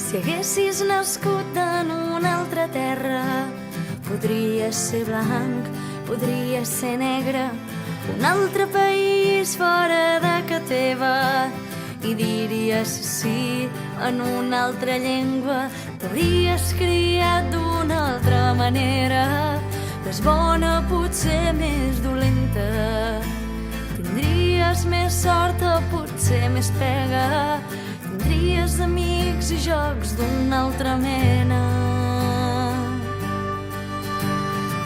Si haguessis nascut en una altra terra, podries ser blanc, podries ser negre, un altre país fora de ca teva, i diries sí en una altra llengua. T'hauries criat d'una altra manera, més bona, potser més dolenta. Tindries més sort o potser més pega, tindries amics i jocs d'una altra mena.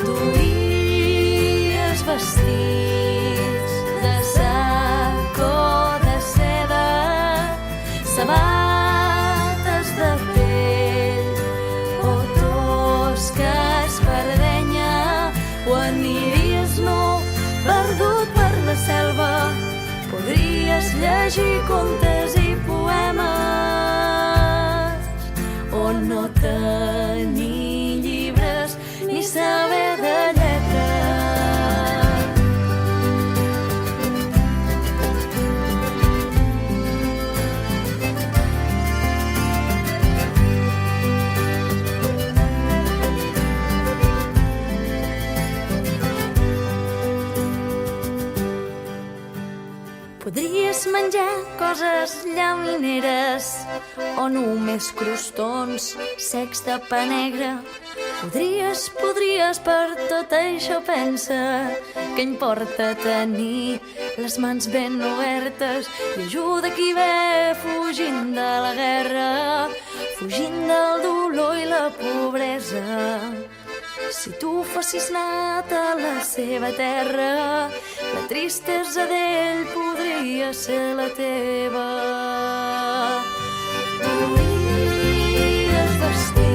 Duries vestits de sac o de seda, sabates de pell o tosca espardenya, o aniries nu perdut per la selva. Podries llegir contes i poemes o no tenir llibres ni saber de lletres. Podries menjar coses llamineres o només crostons secs de pa negre. Podries, per tot això pensa, què importa tenir les mans ben obertes i ajuda qui ve fugint de la guerra, fugint del dolor i la pobresa. Si tu fossis nat a la seva terra, la tristesa d'ell podria ser la teva. Podries vestir